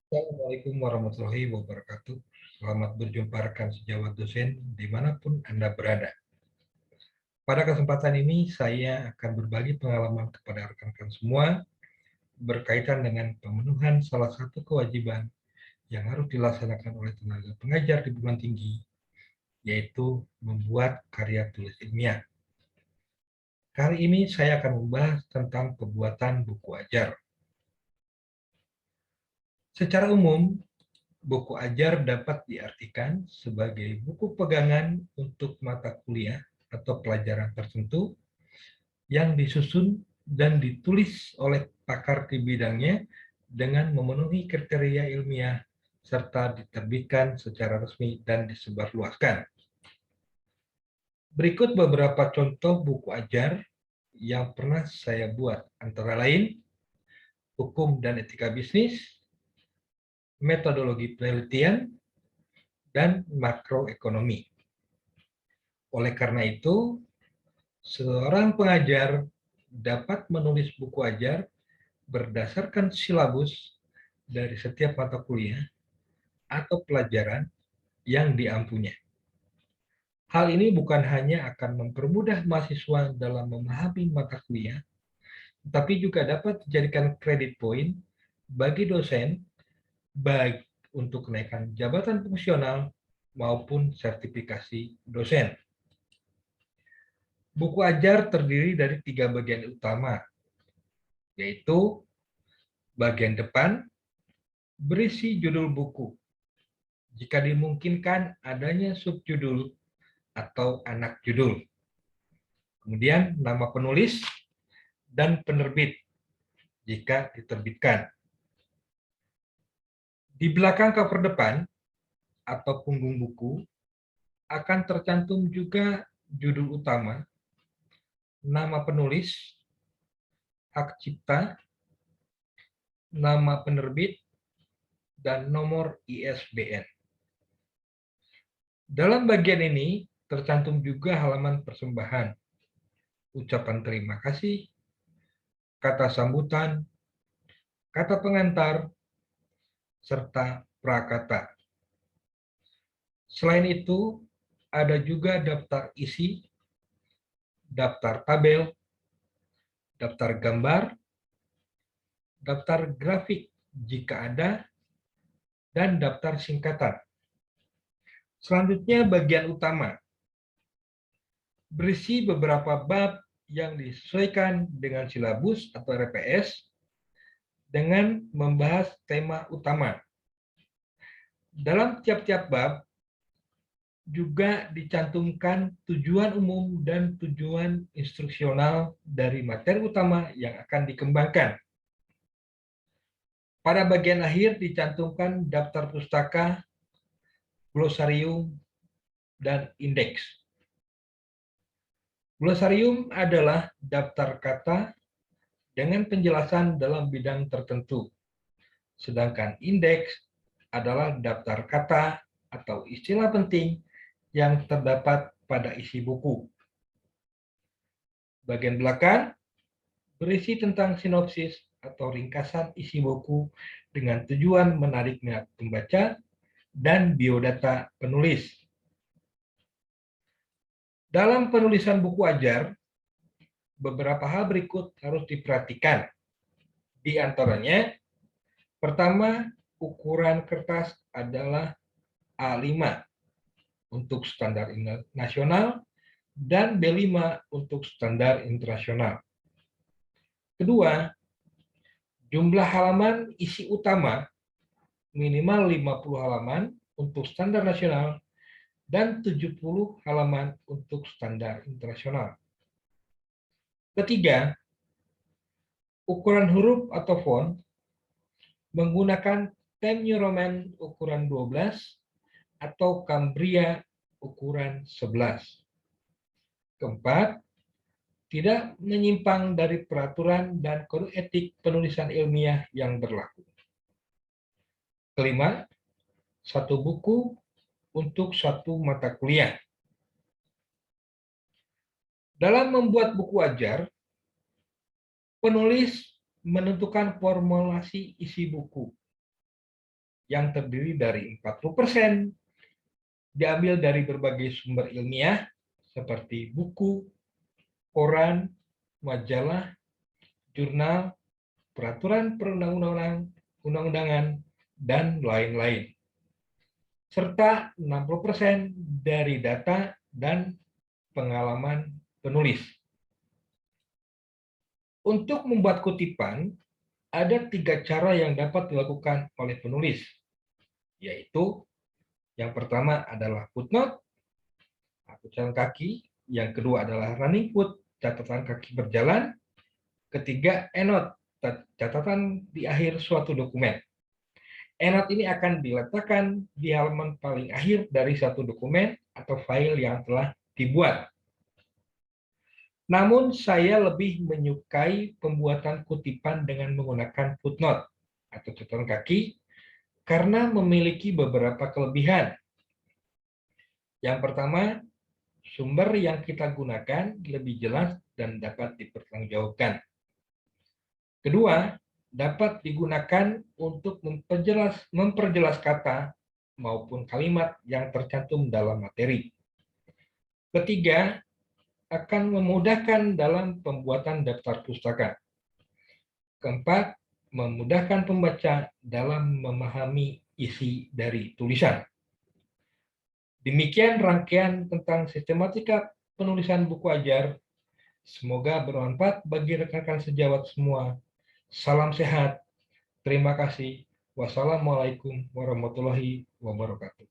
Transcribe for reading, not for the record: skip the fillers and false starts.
Assalamualaikum warahmatullahi wabarakatuh. Selamat berjumpa rekan sejawat dosen dimanapun Anda berada. Pada kesempatan ini saya akan berbagi pengalaman kepada rekan-rekan semua berkaitan dengan pemenuhan salah satu kewajiban yang harus dilaksanakan oleh tenaga pengajar di perguruan tinggi, yaitu membuat karya tulis ilmiah. Kali ini saya akan membahas tentang pembuatan buku ajar. Secara umum, buku ajar dapat diartikan sebagai buku pegangan untuk mata kuliah atau pelajaran tertentu yang disusun dan ditulis oleh pakar di bidangnya dengan memenuhi kriteria ilmiah serta diterbitkan secara resmi dan disebarluaskan. Berikut beberapa contoh buku ajar yang pernah saya buat, antara lain Hukum dan Etika Bisnis, Metodologi Penelitian, dan Makroekonomi. Oleh karena itu, seorang pengajar dapat menulis buku ajar berdasarkan silabus dari setiap mata kuliah atau pelajaran yang diampunya. Hal ini bukan hanya akan mempermudah mahasiswa dalam memahami mata kuliah, tetapi juga dapat dijadikan kredit poin bagi dosen, baik untuk kenaikan jabatan fungsional maupun sertifikasi dosen. Buku ajar terdiri dari 3 bagian utama, yaitu bagian depan berisi judul buku. Jika dimungkinkan adanya subjudul atau anak judul. Kemudian nama penulis dan penerbit jika diterbitkan. Di belakang cover depan atau punggung buku akan tercantum juga judul utama, nama penulis, hak cipta, nama penerbit, dan nomor ISBN. Dalam bagian ini tercantum juga halaman persembahan, ucapan terima kasih, kata sambutan, kata pengantar, serta prakata. Selain itu, ada juga daftar isi, daftar tabel, daftar gambar, daftar grafik jika ada, dan daftar singkatan. Selanjutnya bagian utama, berisi beberapa bab yang disesuaikan dengan silabus atau RPS dengan membahas tema utama. Dalam tiap-tiap bab juga dicantumkan tujuan umum dan tujuan instruksional dari materi utama yang akan dikembangkan. Pada bagian akhir dicantumkan daftar pustaka, glosarium, dan indeks. Glosarium adalah daftar kata dengan penjelasan dalam bidang tertentu, sedangkan indeks adalah daftar kata atau istilah penting yang terdapat pada isi buku. Bagian belakang berisi tentang sinopsis atau ringkasan isi buku dengan tujuan menarik minat pembaca dan biodata penulis. Dalam penulisan buku ajar, beberapa hal berikut harus diperhatikan. Di antaranya, pertama, ukuran kertas adalah A5 untuk standar nasional dan B5 untuk standar internasional. Kedua, jumlah halaman isi utama minimal 50 halaman untuk standar nasional dan 70 halaman untuk standar internasional. Ketiga, ukuran huruf atau font menggunakan Times New Roman ukuran 12 atau Cambria ukuran 11. Keempat, tidak menyimpang dari peraturan dan kode etik penulisan ilmiah yang berlaku. Kelima, satu buku untuk satu mata kuliah. Dalam membuat buku ajar, penulis menentukan formulasi isi buku. yang terdiri dari 40% diambil dari berbagai sumber ilmiah seperti buku, koran, majalah, jurnal, peraturan perundang-undangan, dan lain-lain. Serta 60% dari data dan pengalaman penulis. Untuk membuat kutipan, ada 3 cara yang dapat dilakukan oleh penulis, yaitu yang pertama adalah footnote, catatan kaki, yang kedua adalah running foot, catatan kaki berjalan, ketiga endnote, catatan di akhir suatu dokumen. Endnote ini akan diletakkan di halaman paling akhir dari satu dokumen atau file yang telah dibuat. Namun saya lebih menyukai pembuatan kutipan dengan menggunakan footnote atau catatan kaki karena memiliki beberapa kelebihan. Yang pertama, sumber yang kita gunakan lebih jelas dan dapat dipertanggungjawabkan. Kedua, dapat digunakan untuk memperjelas kata maupun kalimat yang tercantum dalam materi. Ketiga, akan memudahkan dalam pembuatan daftar pustaka. Keempat, memudahkan pembaca dalam memahami isi dari tulisan. Demikian rangkaian tentang sistematika penulisan buku ajar. Semoga bermanfaat bagi rekan-rekan sejawat semua. Salam sehat. Terima kasih. Wassalamualaikum warahmatullahi wabarakatuh.